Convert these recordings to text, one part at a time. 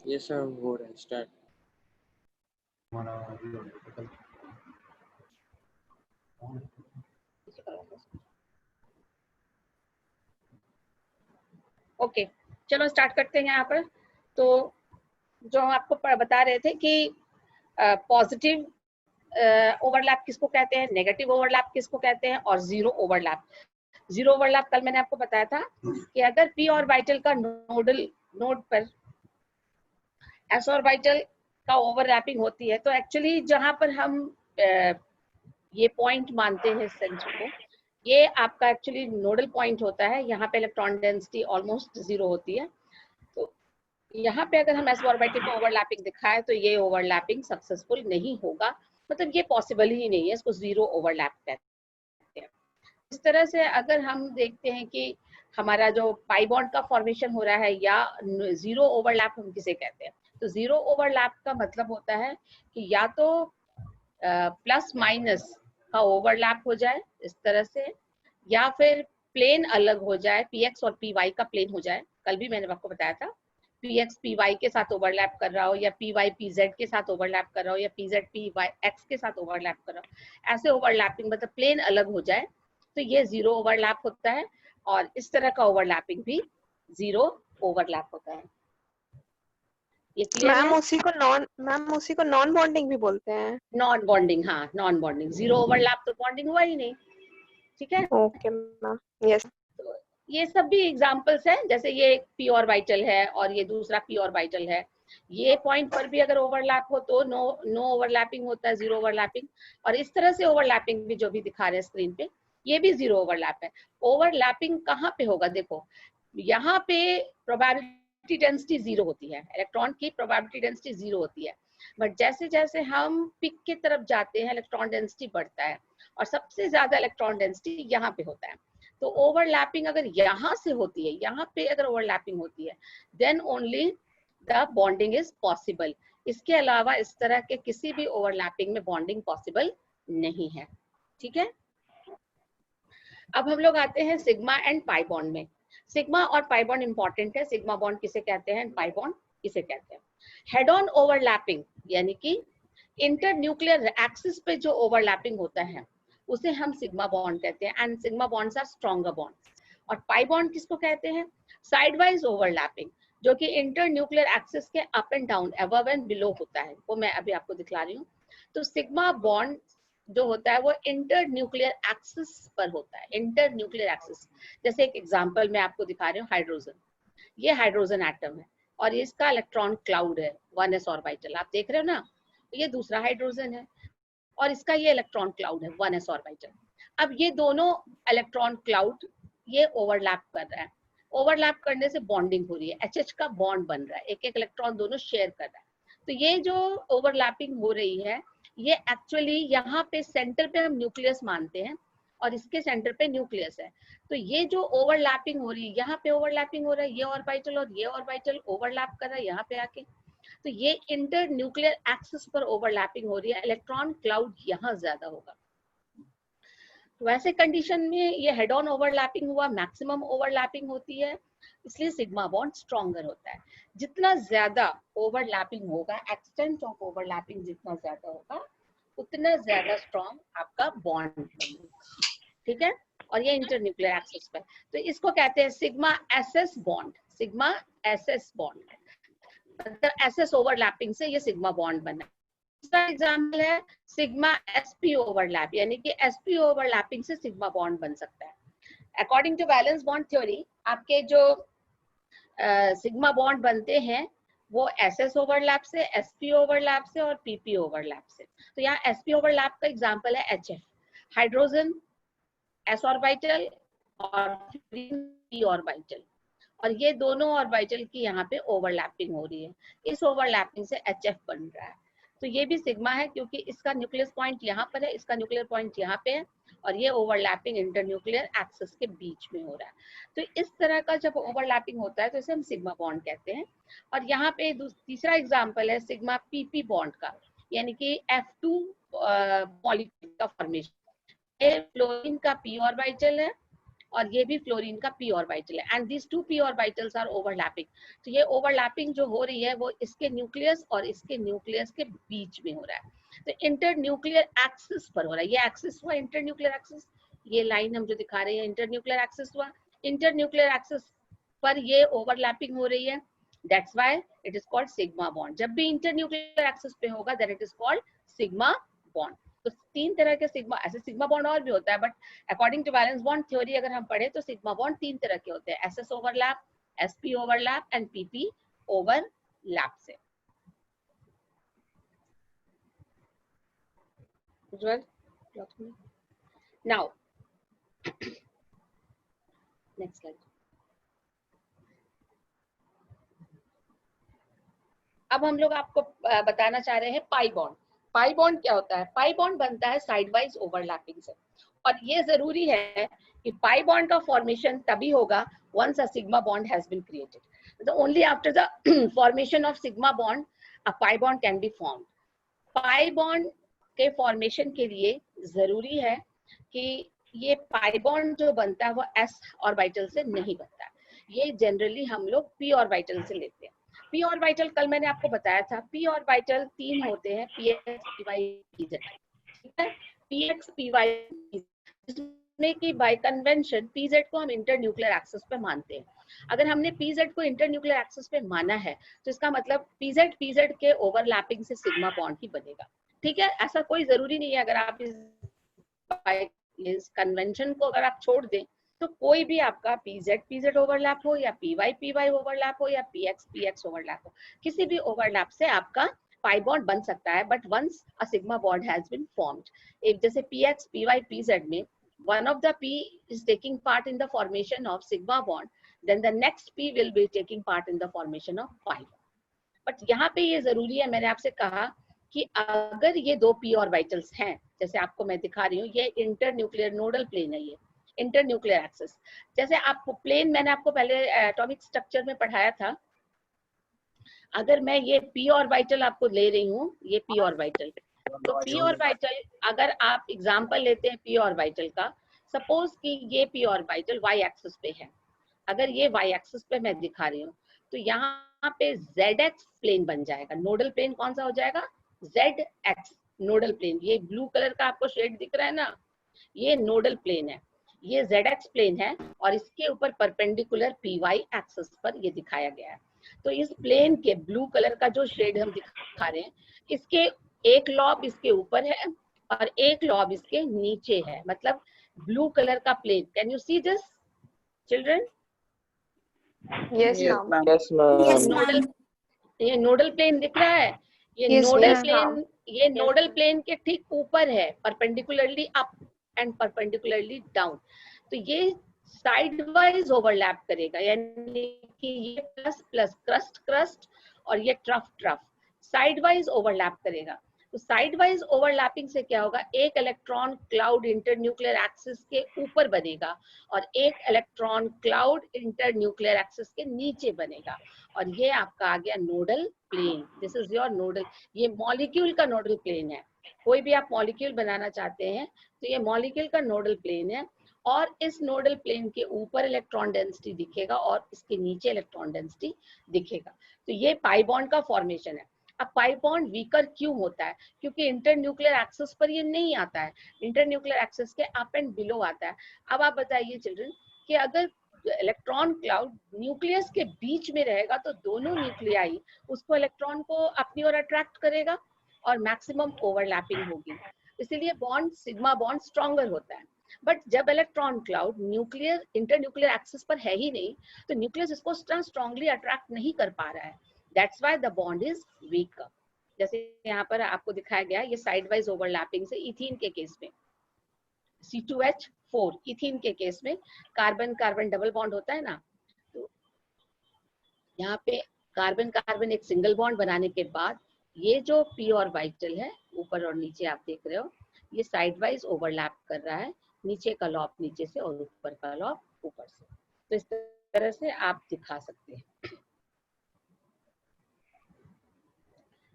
ये सब हो रहा है स्टार्ट। ओके, चलो स्टार्ट करते हैं यहाँ पर। तो जो हम आपको बता रहे थे कि पॉजिटिव ओवरलैप किसको कहते हैं, नेगेटिव ओवरलैप किसको कहते हैं, और जीरो ओवरलैप। जीरो ओवरलैप कल मैंने आपको बताया था कि अगर पी ऑर्बिटल का नोड पर एस ऑर्बिटल का ओवरलैपिंग होती है, तो एक्चुअली जहां पर हम ये पॉइंट मानते हैं सेंटर को, ये आपका एक्चुअली नोडल पॉइंट होता है। यहाँ पे इलेक्ट्रॉन डेंसिटी ऑलमोस्ट जीरो होती है। तो यहाँ पे अगर हम एस ऑर्बिटल को ओवरलैपिंग दिखाए तो ये ओवरलैपिंग सक्सेसफुल नहीं होगा, मतलब ये पॉसिबल ही नहीं है, इसको जीरो ओवरलैप कहते हैं। इस तरह से अगर हम देखते हैं कि हमारा जो पाई बॉन्ड का फॉर्मेशन हो रहा है, या जीरो ओवरलैप हम किसे कहते हैं, तो जीरो ओवरलैप का मतलब होता है कि या तो प्लस माइनस का ओवरलैप हो जाए इस तरह से, या फिर प्लेन अलग हो जाए, पीएक्स और पीवाई का प्लेन हो जाए। कल भी मैंने आपको बताया था, पीएक्स पीवाई के साथ ओवरलैप कर रहा हो, या पीवाई पीजेड के साथ ओवरलैप कर रहा हो, या पीजेड पीवाई एक्स के साथ ओवरलैप कर रहा हो। ऐसे ओवरलैपिंग मतलब प्लेन अलग हो जाए तो ये जीरो ओवरलैप होता है, और इस तरह का ओवरलैपिंग भी जीरो ओवरलैप होता है। ये क्लियर है? मैम उसी को नॉन बॉन्डिंग भी बोलते हैं। नॉन बॉन्डिंग, हाँ नॉन बॉन्डिंग। जीरो ओवरलैप तो बॉन्डिंग हुआ ही नहीं, ठीक है। Okay ma'am, yes. तो ये सब भी एग्जांपल्स हैं, जैसे ये एक पी ऑर्बिटल है और ये दूसरा पी ऑर्बिटल है। ये पॉइंट पर भी अगर ओवरलैप हो तो नो ओवरलैपिंग होता है, जीरो ओवरलैपिंग। और इस तरह से ओवरलैपिंग भी जो भी दिखा रहे हैं स्क्रीन पे, ये भी जीरो ओवरलैप है। ओवरलैपिंग कहाँ पे होगा, देखो यहाँ पे प्रोबेबिलिटी डेंसिटी जीरो होती है, इलेक्ट्रॉन की प्रोबेबिलिटी डेंसिटी जीरो होती है। बट जैसे जैसे हम पिक की तरफ जाते हैं, इलेक्ट्रॉन डेंसिटी बढ़ता है, और सबसे ज्यादा इलेक्ट्रॉन डेंसिटी यहाँ पे होता है। तो ओवरलैपिंग अगर यहाँ से होती है, यहाँ पे अगर ओवरलैपिंग होती है, then only the bonding is possible. इसके अलावा इस तरह के किसी भी ओवरलैपिंग में बॉन्डिंग पॉसिबल नहीं है, ठीक है। अब हम लोग आते हैं सिग्मा एंड पाई बॉन्ड में। सिग्मा और पाई बॉन्ड इंपॉर्टेंट है। सिग्मा बॉन्ड किसे कहते हैं, पाई बॉन्ड किसे कहते हैं। हेड ऑन ओवरलैपिंग यानी कि इंटर न्यूक्लियर एक्सिस पे जो ओवरलैपिंग होता है उसे हम सिग्मा बॉन्ड कहते हैं, and sigma bonds are stronger bonds. और पाई बॉन्ड किसको कहते हैं, साइड वाइज ओवरलैपिंग, जो कि इंटर न्यूक्लियर एक्सिस के up and down, above and below होता है, वो मैं अभी आपको दिखला रही हूँ। तो सिग्मा बॉन्ड जो होता है वो इंटर न्यूक्लियर एक्सिस पर होता है, इंटर न्यूक्लियर एक्सिस। जैसे एक एग्जांपल मैं आपको दिखा रही हूँ, हाइड्रोजन, ये हाइड्रोजन एटम है और इसका इलेक्ट्रॉन क्लाउड है 1s ऑर्बिटल, आप देख रहे हो ना। ये दूसरा हाइड्रोजन है और इसका ये इलेक्ट्रॉन क्लाउड है 1s ऑर्बिटल। अब ये दोनों इलेक्ट्रॉन क्लाउड ये ओवरलैप कर रहा है। ओवरलैप करने से बॉन्डिंग हो रही है, एच का बॉन्ड बन रहा है, एक एक इलेक्ट्रॉन दोनों शेयर कर रहा है। तो ये जो ओवरलैपिंग हो रही है, ये एक्चुअली यहाँ पे सेंटर पे हम न्यूक्लियस मानते हैं और इसके सेंटर पे न्यूक्लियस है। तो ये जो ओवरलैपिंग हो रही है, यहाँ पे ओवरलैपिंग हो रहा है, ये ऑर्बिटल और ये ऑर्बिटल ओवरलैप कर रहा है यहाँ पे आके। तो ये इंटर न्यूक्लियर एक्सिस पर ओवरलैपिंग हो रही है, इलेक्ट्रॉन क्लाउड यहाँ ज्यादा होगा। वैसे कंडीशन में ये हेड ऑन ओवरलैपिंग हुआ, मैक्सिमम ओवरलैपिंग होती है, इसलिए सिग्मा बॉन्ड स्ट्रॉन्गर होता है। जितना ज्यादा ओवरलैपिंग होगा, एक्सटेंट ऑफ ओवरलैपिंग जितना ज्यादा होगा, उतना ज्यादा स्ट्रॉन्ग आपका बॉन्ड, ठीक है। और ये इंटर न्यूक्लियर एक्सिस पर, तो इसको कहते हैं sigma SS bond. Sigma SS bond मतलब एसएस ओवरलैपिंग से ये सिग्मा बॉन्ड बना। दूसरा एग्जांपल है सिग्मा एसपी ओवरलैप, यानी कि एसपी ओवरलैपिंग से सिग्मा बॉन्ड बन सकता है। According to valence bond theory, आपके जो सिग्मा बॉन्ड बनते हैं वो एसएस ओवरलैप से, एसपी ओवरलैप से और पीपी ओवरलैप से। तो यहाँ एसपी ओवरलैप का एग्जांपल है एचएफ, हाइड्रोजन एस ऑर्बिटल और पी ऑर्बिटल, और ये दोनों ऑर्बिटल की यहाँ पे ओवरलैपिंग हो रही है। इस ओवरलैपिंग से एचएफ बन रहा है। तो ये भी सिग्मा है क्योंकि इसका न्यूक्लियस पॉइंट यहाँ पर है, इसका न्यूक्लियर पॉइंट यहाँ पे है, और ये ओवरलैपिंग इंटर न्यूक्लियर एक्सिस के बीच में हो रहा है। तो इस तरह का जब ओवरलैपिंग होता है तो इसे हम सिग्मा बॉन्ड कहते हैं। और यहाँ पे तीसरा एग्जाम्पल है सिग्मा पीपी बॉन्ड का, यानी कि F2 मॉलिक्यूल का फॉर्मेशन। फ्लोरीन का पी ऑर्बिटल है और ये भी फ्लोरीन का p ऑर्बिटल है, and these 2 p orbitals are overlapping. तो ये ओवरलैपिंग जो हो रही है वो इसके न्यूक्लियस और इसके न्यूक्लियस के बीच में हो रहा है, तो इंटर न्यूक्लियर एक्सिस पर हो रहा है। ये एक्सिस हुआ इंटर न्यूक्लियर एक्सिस, ये लाइन हम जो दिखा रहे हैं इंटर न्यूक्लियर एक्सिस हुआ, इंटर न्यूक्लियर एक्सिस पर ये ओवरलैपिंग हो रही है, that's why it is called sigma bond. जब भी इंटर न्यूक्लियर एक्सिस पे होगा then it is called sigma bond. तो 3 तरह के सिग्मा, ऐसे सिग्मा बॉन्ड और भी होता है, but according to valence bond theory अगर हम पढ़े तो सिग्मा बॉन्ड 3 तरह के होते हैं, SS overlap, SP overlap and PP overlap से। Now next slide. अब हम लोग आपको बताना चाह रहे हैं पाई बॉन्ड। पाई बॉन्ड क्या होता है? पाई बॉन्ड बनता है साइडवाइज ओवरलैपिंग से, और ये जरूरी है कि पाई बॉन्ड का फॉर्मेशन तभी होगा once a sigma bond has been created. So only after the formation of sigma bond a pi bond can be formed. Pi bond के फॉर्मेशन के लिए जरूरी है कि ये पाई बॉन्ड जो बनता है वो s ऑर्बिटल से नहीं बनता, ये जनरली हम लोग p ऑर्बिटल से लेते हैं। p ऑर्बिटल कल मैंने आपको बताया था, p ऑर्बिटल 3 होते हैं, px py pz, ठीक है, px py जिसमें कि बाय कन्वेंशन pz को हम इंटर न्यूक्लियर एक्सिस पे मानते हैं। अगर हमने pz को इंटर न्यूक्लियर एक्सिस पे माना है तो इसका मतलब pz के ओवरलैपिंग से सिग्मा बॉन्ड ही बनेगा, ठीक है। ऐसा कोई जरूरी नहीं है, अगर आप इस कन्वेंशन को अगर आप छोड़ दें तो कोई भी आपका pz ओवरलैप हो या py ओवरलैप हो या px ओवरलैप हो, किसी भी ओवरलैप से आपका पाई बॉन्ड बन सकता है, but once a sigma bond has been formed. एक जैसे px py pz में one of the p is taking part in the formation of sigma bond, then the next p will be taking part in the formation of pi bond. But यहाँ पे ये जरूरी है, मैंने आपसे कहा कि अगर ये 2 p ऑर्बिटल्स हैं, जैसे आपको मैं दिखा रही हूँ, ये इंटर न्यूक्लियर नोडल प्लेन है, ये इंटर न्यूक्लियर एक्सिस। जैसे आपको प्लेन मैंने आपको पहले एटॉमिक स्ट्रक्चर में पढ़ाया था, अगर मैं ये p ऑर्बिटल आपको ले रही हूँ, ये p ऑर्बिटल, तो p ऑर्बिटल अगर आप एग्जांपल लेते हैं p ऑर्बिटल का, सपोज कि ये p ऑर्बिटल y एक्सिस पे है, अगर ये y एक्सिस पे मैं दिखा रही हूँ तो यहाँ पे zx प्लेन बन जाएगा। नोडल प्लेन कौन सा हो जाएगा? zx nodal plane. ये ब्लू कलर का आपको शेड दिख रहा है ना, ये नोडल प्लेन है, ये zx प्लेन है, और इसके ऊपर परपेंडिकुलर py एक्सिस पर ये दिखाया गया है। तो इस प्लेन के ब्लू कलर का जो शेड हम दिखा रहे हैं, इसके एक लॉब इसके ऊपर है और एक लॉब इसके नीचे है, मतलब ब्लू कलर का plane. Can you see this children? Yes, ma'am. Yes, ma'am. ये नोडल प्लेन दिख रहा है, ये Yes, nodal yes, plane, ma'am. ये नोडल प्लेन के ठीक ऊपर है, perpendicularly up and perpendicularly down. तो ये साइड वाइज ओवरलैप करेगा, यानी कि ये प्लस प्लस क्रस्ट क्रस्ट और ये trough trough side wise overlap करेगा। तो साइड वाइज ओवरलैपिंग से क्या होगा? एक electron cloud inter nuclear axis के ऊपर बनेगा और एक electron cloud inter nuclear axis के नीचे बनेगा, और ये आपका आ गया nodal plane. This is your nodal, ये मॉलिक्यूल का नोडल प्लेन है। कोई भी आप मॉलिक्यूल बनाना चाहते हैं तो ये मॉलिक्यूल का नोडल प्लेन है, और इस नोडल प्लेन के ऊपर इलेक्ट्रॉन डेंसिटी दिखेगा और इसके नीचे इलेक्ट्रॉन डेंसिटी दिखेगा। तो ये पाई बॉन्ड का फॉर्मेशन है। अब पाई बॉन्ड वीकर क्यों होता है? क्योंकि इंटर न्यूक्लियर एक्सिस पर ये नहीं आता है, इंटर न्यूक्लियर एक्सिस के अप एंड बिलो आता है। अब आप बताइए चिल्ड्रन कि अगर इलेक्ट्रॉन क्लाउड न्यूक्लियस के बीच में रहेगा तो दोनों न्यूक्लियाई उसको इलेक्ट्रॉन को अपनी ओर अट्रैक्ट करेगा और मैक्सिमम ओवरलैपिंग होगी, इसीलिए बॉन्ड सिग्मा बॉन्ड स्ट्रॉन्गर होता है। बट जब electron cloud nuclear inter nuclear axis पर है ही नहीं, तो न्यूक्लियस इसको स्ट्रांगली अट्रैक्ट नहीं कर पा रहा है, that's why the bond is weaker. जैसे यहाँ पर आपको दिखाया गया, ये साइड वाइज ओवरलैपिंग से इथीन के केस में C2H4, इथीन के केस में कार्बन कार्बन डबल बॉन्ड होता है ना, तो यहाँ पे कार्बन कार्बन एक सिंगल बॉन्ड बनाने के बाद ये जो p ऑर्बिटल है ऊपर और नीचे आप देख रहे हो, ये साइड वाइज ओवरलैप कर रहा है, नीचे का लॉब नीचे से और ऊपर का लॉब ऊपर से। तो इस तरह से आप दिखा सकते हैं।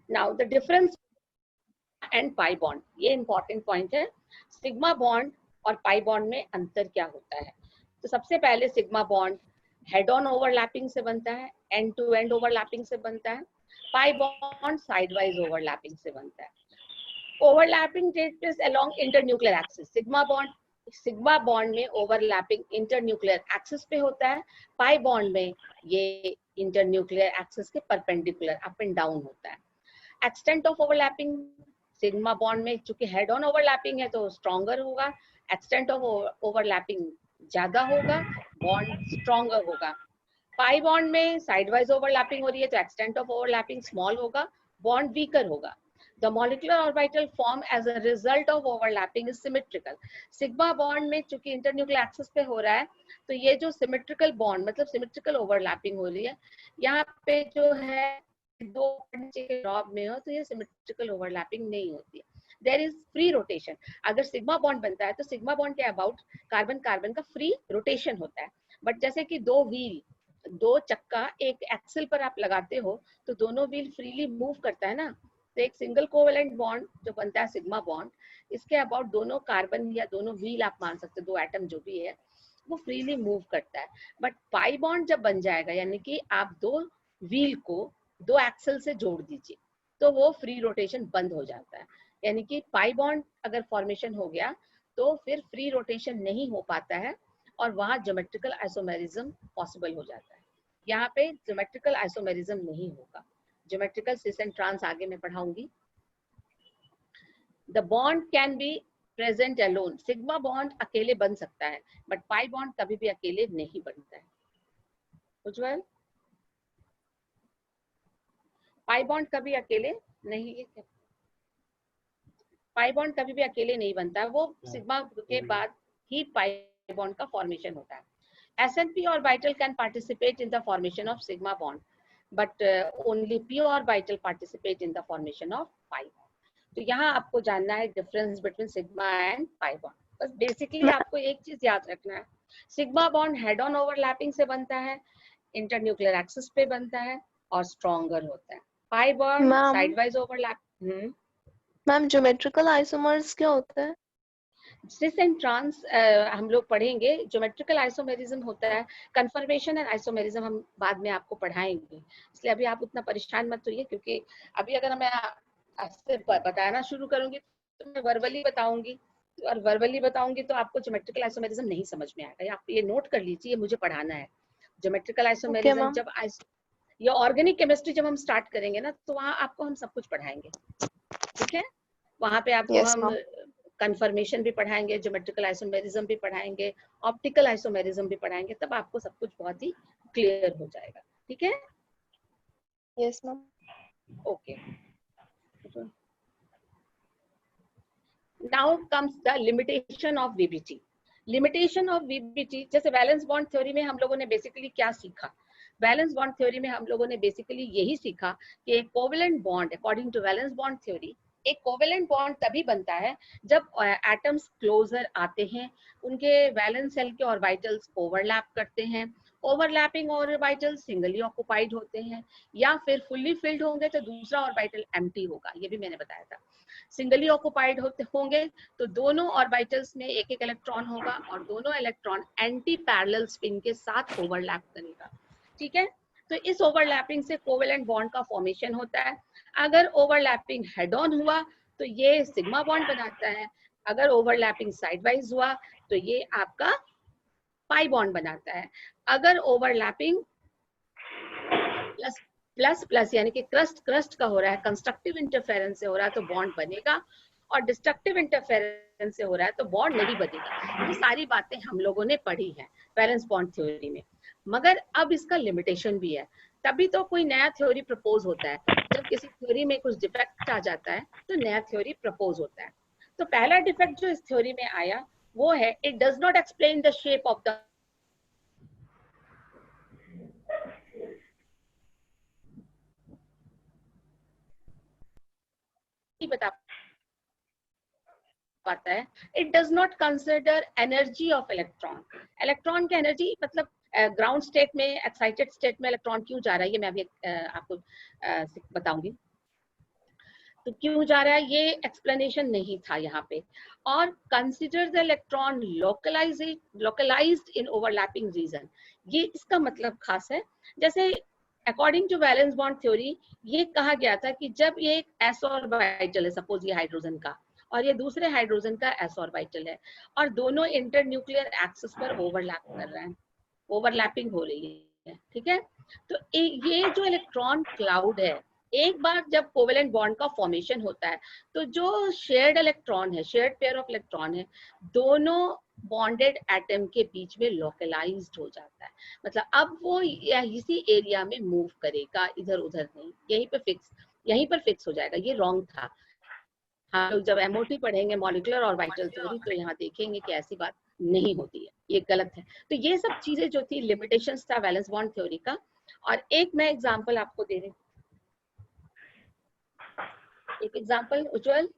Now the difference and pi bond, ये इंपॉर्टेंट पॉइंट है। सिग्मा बॉन्ड और पाई बॉन्ड में अंतर क्या होता है? तो सबसे पहले sigma bond head on overlapping से बनता है, एंड टू एंड ओवरलैपिंग से बनता है, पाई बॉन्ड साइडवाइज ओवरलैपिंग से बनता है। Overlapping takes place along internuclear axis. Sigma bond में ओवरलैपिंग इंटरन्यूक्लियर एक्सिस पे होता है, पाई बॉन्ड में ये इंटरन्यूक्लियर एक्सिस के परपेंडिकुलर अप एंड डाउन होता है। Extent of overlapping, sigma bond में चूंकि हेड ऑन ओवरलैपिंग है तो स्ट्रॉन्गर होगा, एक्सटेंट ऑफ ओवरलैपिंग ज्यादा होगा, बॉन्ड स्ट्रॉन्गर होगा। पाई बॉन्ड में साइडवाइज ओवरलैपिंग हो रही है तो एक्सटेंट ऑफ ओवरलैपिंग स्मॉल होगा, बॉन्ड वीकर होगा। The molecular orbital form as a result of overlapping is symmetrical. Sigma bond में चूंकि इंटरन्यूक्लियर एक्सिस पे हो रहा है तो ये जो सिमेट्रिकल बॉन्ड मतलब सिमेट्रिकल ओवरलैपिंग हो रही है, यहाँ पे जो है दो ड्रॉप में हो तो ये सिमेट्रिकल ओवरलैपिंग नहीं होती है, देयर इज फ्री रोटेशन। अगर सिग्मा बॉन्ड बनता है तो सिग्मा बॉन्ड के अबाउट कार्बन कार्बन का फ्री रोटेशन होता है। बट जैसे कि दो व्हील, दो चक्का एक एक्सल पर आप लगाते हो तो दोनों व्हील फ्रीली मूव करता है ना, तो एक सिंगल कोवेलेंट बॉन्ड जो बनता है सिग्मा बॉन्ड, इसके अबाउट दोनों कार्बन या दोनों व्हील आप मान सकते हो, दो एटम जो भी है वो फ्रीली मूव करता है। बट पाई बॉन्ड जब बन जाएगा यानी कि आप दो व्हील को दो एक्सल से जोड़ दीजिए तो वो फ्री रोटेशन बंद हो जाता है, यानी कि पाई बॉन्ड अगर फॉर्मेशन हो गया तो फिर फ्री रोटेशन नहीं हो पाता है और वहां ज्योमेट्रिकल आइसोमेरिज्म पॉसिबल हो जाता है। यहाँ पे ज्योमेट्रिकल आइसोमेरिज्म नहीं होगा। ज्योमेट्रिकल सिस एंड ट्रांस आगे मैं पढ़ाऊंगी। The bond can be present alone, sigma bond अकेले बन सकता है बट पाई बॉन्ड कभी भी अकेले नहीं बनता है। उज्जवल, पाई बॉन्ड कभी अकेले नहीं, पाई बॉन्ड कभी भी अकेले नहीं बनता है, वो सिग्मा के बाद ही पाई बॉन्ड का फॉर्मेशन होता है। SnP orbital can participate in the formation of sigma bond, but only p orbital participate in the formation of pi bond. तो यहाँ आपको जानना है difference between sigma and pi bond. बस बेसिकली आपको एक चीज याद रखना है, sigma bond head on overlapping से बनता है, इंटरन्यूक्लियर एक्सिस पे बनता है और स्ट्रॉन्गर होता है। Pi bond sideways overlap. Ma'am geometrical isomers क्या होता है? सिस एंड ट्रांस हम लोग पढ़ेंगे। ज्योमेट्रिकल आइसोमेरिज्म होता है, कन्फर्मेशन एंड आइसोमेरिज्म हम बाद में आपको पढ़ाएंगे, इसलिए अभी आप उतना परेशान मत होइए, क्योंकि अभी अगर मैं आपसे बताना शुरू करूंगी तो मैं वर्बली बताऊंगी, और वर्बली बताऊंगी तो आपको ज्योमेट्रिकल आइसोमेरिज्म नहीं समझ में आएगा। आप ये नोट कर लीजिए, मुझे पढ़ाना है ज्योमेट्रिकल आइसोमेरिज्म। जब ये ऑर्गेनिक केमिस्ट्री जब हम स्टार्ट करेंगे ना तो वहाँ आपको हम सब कुछ पढ़ाएंगे, ठीक है? वहाँ पे आपको हम कन्फर्मेशन भी पढ़ाएंगे, ज्योमेट्रिकल आइसोमेरिज्म भी पढ़ाएंगे, ऑप्टिकल आइसोमेरिज्म भी पढ़ाएंगे, तब आपको सब कुछ बहुत ही क्लियर हो जाएगा, ठीक है? Yes ma'am. Okay, now comes the limitation of VBT। Limitation of VBT, जैसे वैलेंस बॉन्ड थ्योरी में हम लोगों ने बेसिकली क्या सीखा? वैलेंस बॉन्ड थ्योरी में हम लोगों ने बेसिकली यही सीखा कि एक covalent bond, according to valence bond theory, एक कोवेलेंट बॉन्ड तभी बनता है जब एटम्स क्लोजर आते हैं, उनके वैलेंस शेल के ऑर्बिटल्स ओवरलैप करते हैं, ओवरलैपिंग ऑर्बिटल्स सिंगली ऑक्युपाइड होते हैं, या फिर फुल्ली फिल्ड होंगे तो दूसरा ऑर्बिटल एम्प्टी होगा, ये भी मैंने बताया था। सिंगली ऑक्युपाइड होंगे तो दोनों ऑर्बिटल्स में एक एक इलेक्ट्रॉन होगा और दोनों इलेक्ट्रॉन एंटी पैरेलल स्पिन के साथ ओवरलैप करेगा, ठीक है? तो इस ओवरलैपिंग से कोवेलेंट बॉन्ड का फॉर्मेशन होता है। अगर ओवरलैपिंग हेड ऑन हुआ तो ये सिग्मा बॉन्ड बनाता है, अगर ओवरलैपिंग साइडवाइज हुआ तो ये आपका पाई बॉन्ड बनाता है। अगर ओवरलैपिंग प्लस प्लस प्लस यानी कि क्रस्ट क्रस्ट का हो रहा है, कंस्ट्रक्टिव इंटरफेरेंस से हो रहा है तो बॉन्ड बनेगा, और डिस्ट्रक्टिव इंटरफेरेंस से हो रहा है तो बॉन्ड नहीं बनेगा। ये सारी बातें हम लोगों ने पढ़ी है वैलेंस बॉन्ड थ्योरी में, मगर अब इसका लिमिटेशन भी है। तभी तो कोई नया थ्योरी प्रपोज होता है, जब किसी थ्योरी में कुछ डिफेक्ट आ जाता है तो नया थ्योरी प्रपोज होता है। तो पहला डिफेक्ट जो इस थ्योरी में आया वो है, it does not explain the shape of the बता पाता है, it does not consider energy of electron. Electron की एनर्जी मतलब ग्राउंड स्टेट में, एक्साइटेड स्टेट में इलेक्ट्रॉन क्यों जा रहा है, ये मैं अभी आपको बताऊंगी। तो क्यों जा रहा है ये एक्सप्लेनेशन नहीं था यहाँ पे। और consider the electron localized in overlapping region, ये इसका मतलब खास है। जैसे according to valence bond theory ये कहा गया था कि जब ये एक एस ऑर्बिटल है, सपोज ये हाइड्रोजन का और ये दूसरे हाइड्रोजन का एस ऑर्बिटल है और दोनों इंटर न्यूक्लियर एक्सिस पर ओवरलैप कर रहे हैं, ओवरलैपिंग हो रही है, ठीक है। तो ये जो इलेक्ट्रॉन क्लाउड है, एक बार जब कोवेलेंट बॉन्ड का फॉर्मेशन होता है तो जो शेयर्ड इलेक्ट्रॉन है, शेयर्ड पेयर ऑफ इलेक्ट्रॉन है, दोनों बॉन्डेड एटम के बीच में लोकलाइज्ड हो जाता है। मतलब अब वो इसी एरिया में मूव करेगा, इधर उधर नहीं, यहीं पर फिक्स हो जाएगा। ये रॉन्ग था। हम लोग जब एमओटी पढ़ेंगे, मॉलिक्यूलर ऑर्बिटल थ्योरी, तो यहाँ देखेंगे कि ऐसी बात नहीं होती है, ये गलत है। तो ये सब चीजें जो थी लिमिटेशंस था वैलेंस बॉन्ड थ्योरी का। और एक मैं एग्जांपल आपको दे रही हूँ, एक एग्जांपल उज्जवल,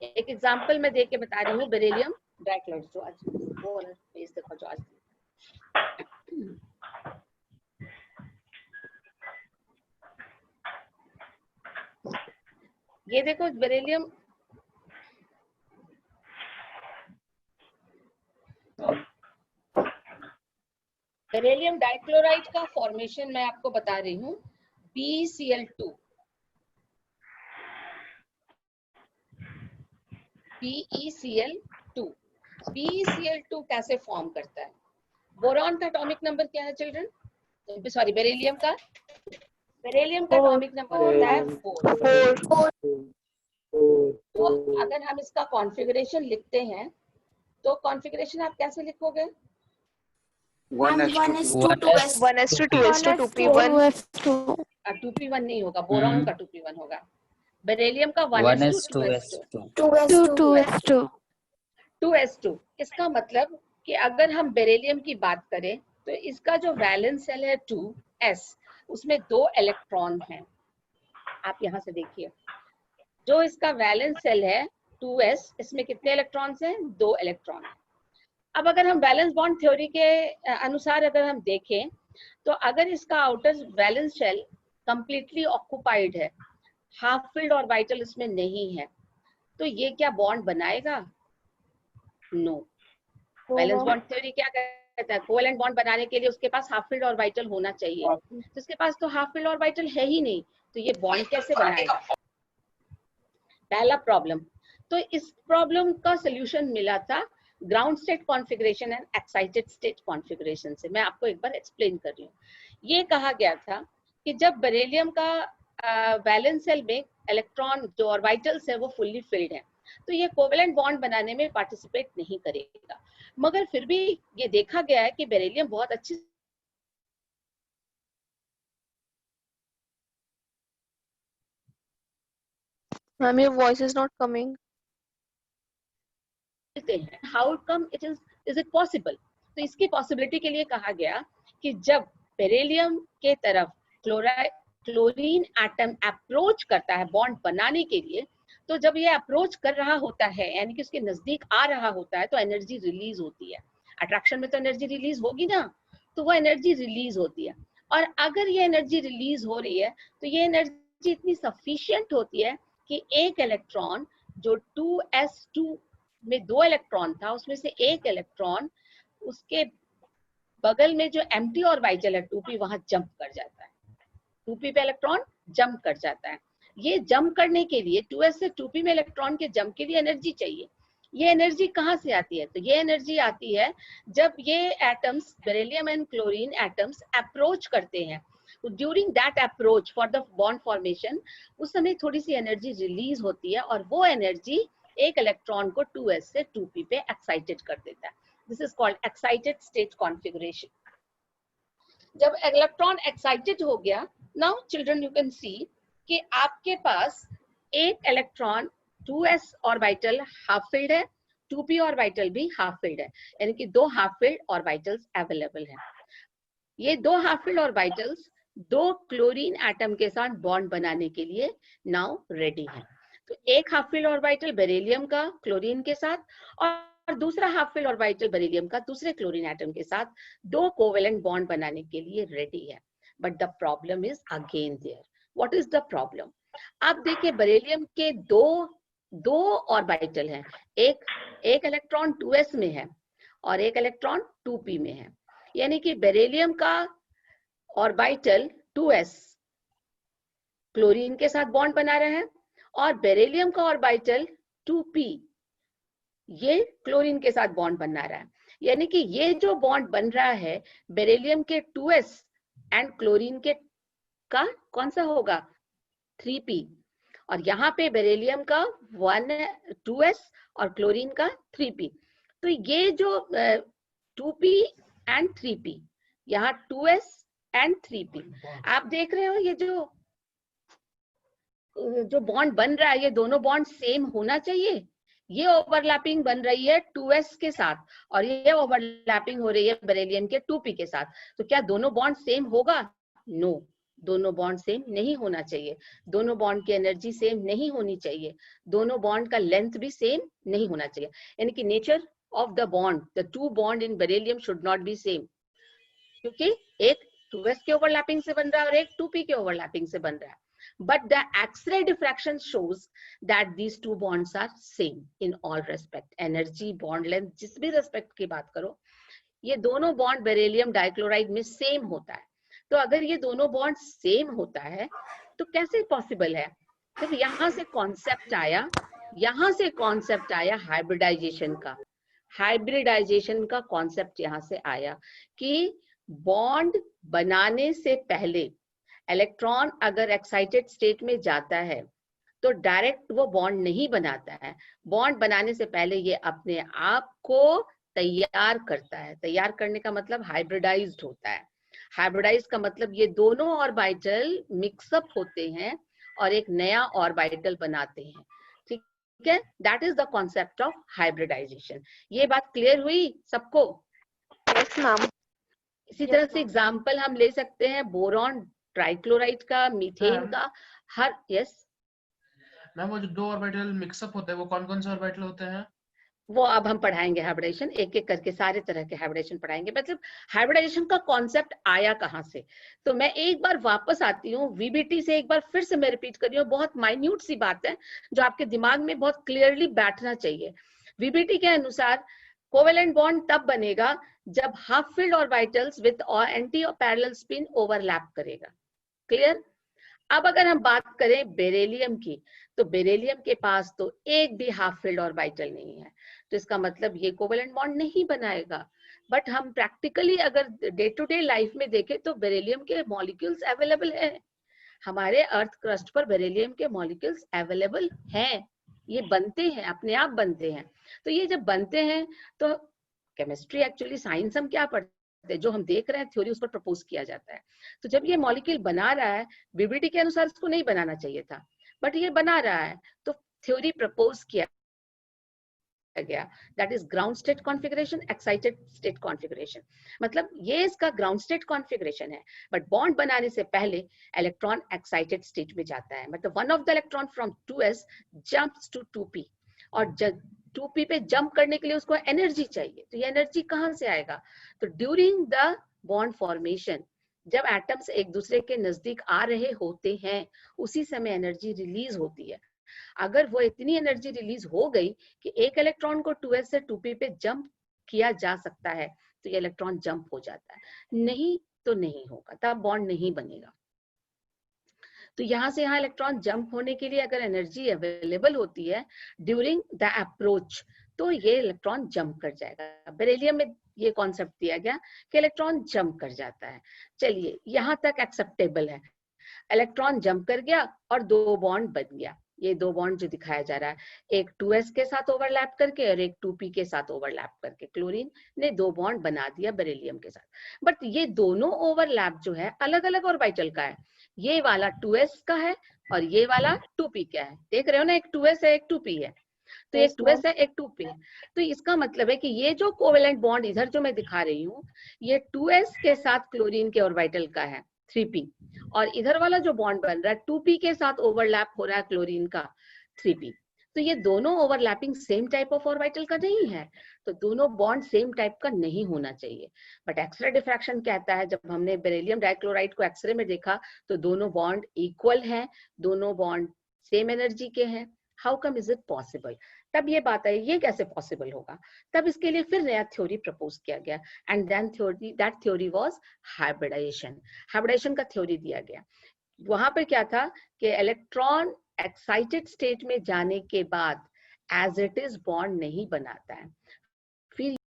एक एग्जांपल मैं दे के बता रही हूँ। बेरिलियम डाइक्लोराइड जो आज वो वाला पेज देखो जो आज, ये देखो बेरिलियम, बेरिलियम डाइक्लोराइड का फॉर्मेशन मैं आपको बता रही हूँ। BeCl2, BeCl2, BeCl2 कैसे फॉर्म करता है? बोरॉन का एटॉमिक नंबर क्या है चिल्ड्रन? सॉरी, बेरिलियम का एटॉमिक नंबर होता है 4। तो अगर हम इसका कॉन्फ़िगरेशन लिखते हैं तो कॉन्फ़िगरेशन आप कैसे लिखोगे? 1s2 2p1 नहीं होगा, बोरॉन का 2p1 होगा। बेरिलियम का 1s2 इसका मतलब कि अगर हम बेरिलियम की बात करें तो इसका जो वैलेंस सेल है 2s, उसमें 2 इलेक्ट्रॉन हैं। आप यहाँ से देखिए, जो इसका वैलेंस सेल है 2s, इसमें कितने इलेक्ट्रॉन्स हैं? 2 इलेक्ट्रॉन। अब अगर हम वैलेंस बॉन्ड थ्योरी के अनुसार अगर हम देखें तो अगर इसका outer valence shell completely occupied है, हाफ फिल्ड ऑर्बिटल इसमें नहीं है, तो ये क्या बॉन्ड बनाएगा? नो। वैलेंस बॉन्ड थ्योरी क्या कहता है? कोवेलेंट बॉन्ड बनाने के लिए उसके पास हाफ फिल्ड ऑर्बिटल होना चाहिए, तो इसके पास तो हाफ फिल्ड ऑर्बिटल है ही नहीं, तो ये बॉन्ड कैसे बनाएगा? पहला प्रॉब्लम। तो इस प्रॉब्लम का सॉल्यूशन मिला था ground state configuration and excited state configuration से। मैं आपको एक बार एक्सप्लेन कर रही हूँ। ये कहा गया था कि जब बेरिलियम का वैलेंस सेल में इलेक्ट्रॉन जो ऑर्बिटल्स है वो फुल्ली फिल्ड है, तो ये कोवेलेंट बॉन्ड बनाने में पार्टिसिपेट नहीं करेगा। मगर फिर भी ये देखा गया है कि बेरिलियम बहुत अच्छी Ma'am, your voice is not coming. How come it is it possible? तो इसकी पॉसिबिलिटी के लिए कहा गया कि जब बेरिलियम के तरफ क्लोरीन एटम अप्रोच करता है बॉन्ड बनाने के लिए, तो जब ये अप्रोच कर रहा होता है, यानी कि उसके नजदीक आ रहा होता है, तो एनर्जी रिलीज होती है। अट्रैक्शन में तो एनर्जी रिलीज होगी ना, तो वो एनर्जी रिलीज होती है। और अगर ये एनर्जी रिलीज हो रही है तो ये एनर्जी इतनी सफिशिएंट होती है कि एक इलेक्ट्रॉन जो 2s2 में 2 इलेक्ट्रॉन था, उसमें से एक इलेक्ट्रॉन उसके बगल में जो एम्प्टी ऑर्बिटल है 2p, वहां जंप कर जाता है। 2p पे इलेक्ट्रॉन जंप कर जाता है। ये जंप करने के लिए 2s से 2p में इलेक्ट्रॉन के जंप के लिए एनर्जी चाहिए। ये एनर्जी कहाँ से आती है? तो ये एनर्जी आती है जब ये atoms, beryllium and chlorine atoms approach करते हैं। During that approach for the bond formation, उस समय थोड़ी सी एनर्जी रिलीज होती है और वो एनर्जी एक इलेक्ट्रॉन को 2s से 2p पे एक्साइटेड कर देता है। This is called excited state configuration. जब इलेक्ट्रॉन एक्साइटेड हो गया, now children you can see कि आपके पास एक electron 2s orbital half filled है, 2p ऑर्बिटल भी हाफ फिल्ड है, यानी कि 2 हाफ फिल्ड ऑर्बिटल्स अवेलेबल हैं। ये 2 half filled orbitals 2 chlorine atom के साथ बॉन्ड बनाने के लिए नाउ रेडी है। तो एक हाफ फिल्ड ऑर्बिटल बेरिलियम का क्लोरीन के साथ और दूसरा हाफ फिल्ड ऑर्बिटल बेरिलियम का दूसरे क्लोरीन एटम के साथ 2 कोवेलेंट बॉन्ड बनाने के लिए रेडी है। But the problem is again there. What is the problem? अब देखिए बेरिलियम के दो ऑर्बिटल हैं, एक इलेक्ट्रॉन 2s में है और एक इलेक्ट्रॉन 2p में है, यानी कि बेरिलियम का ऑर्बिटल 2s क्लोरीन के साथ बॉन्ड बना रहा है और बेरिलियम का ऑर्बिटल 2p ये क्लोरीन के साथ बॉन्ड बना रहा है, यानी कि ये जो बॉन्ड बन रहा है बेरिलियम के 2s एंड क्लोरीन के का कौन सा होगा 3p, और यहाँ पे बेरिलियम का 2s और क्लोरीन का 3p। तो ये जो 2p एंड 3p, यहाँ 2s एंड 3p, आप देख रहे हो ये जो बॉन्ड बन रहा है ये दोनों बॉन्ड सेम होना चाहिए। ये ओवरलैपिंग बन रही है 2s के साथ और ये ओवरलैपिंग हो रही है बेरिलियम के 2p के साथ, तो क्या दोनों बॉन्ड सेम होगा? नो, दोनों बॉन्ड सेम नहीं होना चाहिए, दोनों बॉन्ड की एनर्जी सेम नहीं होनी चाहिए, दोनों बॉन्ड का लेंथ भी सेम नहीं होना चाहिए, यानी कि nature of the bond, the two bond in beryllium should not be same, क्योंकि एक 2s के ओवरलैपिंग से बन रहा है और एक 2p के ओवरलैपिंग से बन रहा है। But the X-ray diffraction shows that these two bonds are same in all respect. Energy, bond length, जिस भी respect की बात करो, ये दोनों बॉन्ड बेरिलियम डाइक्लोराइड में सेम होता है। तो अगर ये दोनों बॉन्ड सेम होता है तो कैसे पॉसिबल है? तो यहाँ से कॉन्सेप्ट आया हाइब्रिडाइजेशन का। हाइब्रिडाइजेशन का कॉन्सेप्ट यहाँ से आया कि बॉन्ड बनाने से पहले इलेक्ट्रॉन अगर एक्साइटेड स्टेट में जाता है तो डायरेक्ट वो बॉन्ड नहीं बनाता है, बॉन्ड बनाने से पहले ये अपने आप को तैयार करता है। तैयार करने का मतलब हाइब्रिडाइज्ड होता है। हाइब्रिडाइज का मतलब ये दोनों ऑर्बिटल मिक्सअप होते हैं और एक नया ऑर्बिटल बनाते हैं, ठीक है? That is the concept of hybridization. ये बात क्लियर हुई सबको? Yes ma'am. इसी तरह से एग्जाम्पल हम ले सकते हैं बोरॉन ट्राइक्लोराइड का, मीथेन का, हर यस मैम वो जो दो ऑर्बिटल मिक्सअप होते हैं वो कौन कौन से ऑर्बिटल होते हैं? वो अब हम पढ़ाएंगे हाइब्रिडाइजेशन, एक एक करके सारे तरह के हाइब्रिडाइजेशन पढ़ाएंगे। मतलब हाइब्रिडाइजेशन का कॉन्सेप्ट आया कहाँ से? तो मैं एक बार वापस आती हूँ वीबीटी से, एक बार फिर से मैं रिपीट कर रही हूँ, बहुत माइन्यूट सी बात है जो आपके दिमाग में बहुत क्लियरली बैठना चाहिए। वीबीटी के अनुसार कोवेलेंट बॉन्ड तब बनेगा जब half field orbitals with anti parallel spin overlap करेगा। क्लियर? अब अगर हम बात करें बेरिलियम की, तो बेरिलियम के पास तो एक भी हाफ फील्ड ऑर्बिटल नहीं है, तो इसका मतलब ये कोवेलेंट बॉन्ड नहीं बनाएगा। बट हम प्रैक्टिकली अगर डे टू डे लाइफ में देखें तो बेरिलियम के मॉलिक्यूल्स अवेलेबल है, हमारे अर्थ क्रस्ट पर बेरिलियम के मॉलिक्यूल्स अवेलेबल हैं, ये बनते हैं, अपने आप बनते हैं। तो ये जब बनते हैं तो केमिस्ट्री एक्चुअली साइंस हम क्या पढ़ते हैं, जो हम देख रहे हैं थ्योरी उस पर प्रपोज किया जाता है। तो जब ये मॉलिक्यूल बना रहा है, वीबीटी के अनुसार इसको नहीं बनाना चाहिए था, बट ये बना रहा है तो थ्योरी प्रपोज किया गया, that is ground state configuration, excited state configuration. मतलब ये इसका ग्राउंड स्टेट कॉन्फ़िगरेशन है, बट बॉन्ड बनाने से पहले इलेक्ट्रॉन एक्साइटेड स्टेट में जाता है। मतलब one of the electron from 2s jumps to 2p, और 2p पे जंप करने के लिए उसको एनर्जी चाहिए। तो ये एनर्जी कहाँ से आएगा? तो ड्यूरिंग द बॉन्ड फॉर्मेशन, जब एटम्स एक दूसरे के नजदीक आ रहे होते हैं उसी समय एनर्जी रिलीज होती है। अगर वो इतनी एनर्जी रिलीज हो गई कि एक इलेक्ट्रॉन को 2s से 2p पे जंप किया जा सकता है तो ये इलेक्ट्रॉन जंप हो जाता है, नहीं तो नहीं होगा, तब बॉन्ड नहीं बनेगा। तो यहाँ से यहाँ इलेक्ट्रॉन जंप होने के लिए अगर एनर्जी अवेलेबल होती है ड्यूरिंग द अप्रोच, तो ये इलेक्ट्रॉन जंप कर जाएगा। बेरिलियम में ये कॉन्सेप्ट दिया गया कि इलेक्ट्रॉन जंप कर जाता है। चलिए यहाँ तक एक्सेप्टेबल है, इलेक्ट्रॉन जंप कर गया और दो बॉन्ड बन गया। ये दो बॉन्ड जो दिखाया जा रहा है, एक 2s के साथ ओवरलैप करके और एक 2p के साथ ओवरलैप करके क्लोरीन ने दो बॉन्ड बना दिया बेरिलियम के साथ। बट ये दोनों ओवरलैप जो है अलग अलग ऑर्बिटल का है, ये वाला 2s का है और ये वाला 2p का है। देख रहे हो ना, एक 2s है एक 2p है, तो एक 2s है एक 2p है। तो इसका मतलब है कि ये जो कोवेलेंट बॉन्ड इधर जो मैं दिखा रही हूँ ये 2s के साथ क्लोरीन के ऑर्बिटल का है 3p, और इधर वाला जो बॉन्ड बन रहा है 2p के साथ ओवरलैप हो रहा है क्लोरीन का 3p। तो ये दोनों overlapping same type of orbital का नहीं है, तो दोनों बॉन्ड सेम टाइप का नहीं होना चाहिए। बट एक्सरे डिफ्रैक्शन कहता है, जब हमने बेरिलियम डाइक्लोराइड को एक्सरे में देखा तो दोनों बॉन्ड इक्वल हैं, दोनों बॉन्ड सेम एनर्जी के हैं। How come is it possible? तब ये बात है, ये कैसे पॉसिबल होगा? तब इसके लिए फिर नया थ्योरी प्रपोज किया गया, and then that theory was hybridization. Hybridization का थ्योरी दिया गया। वहां पर क्या था कि इलेक्ट्रॉन एक्साइटेड स्टेट में जाने के बाद एज इट इज बॉन्ड नहीं बनाता है,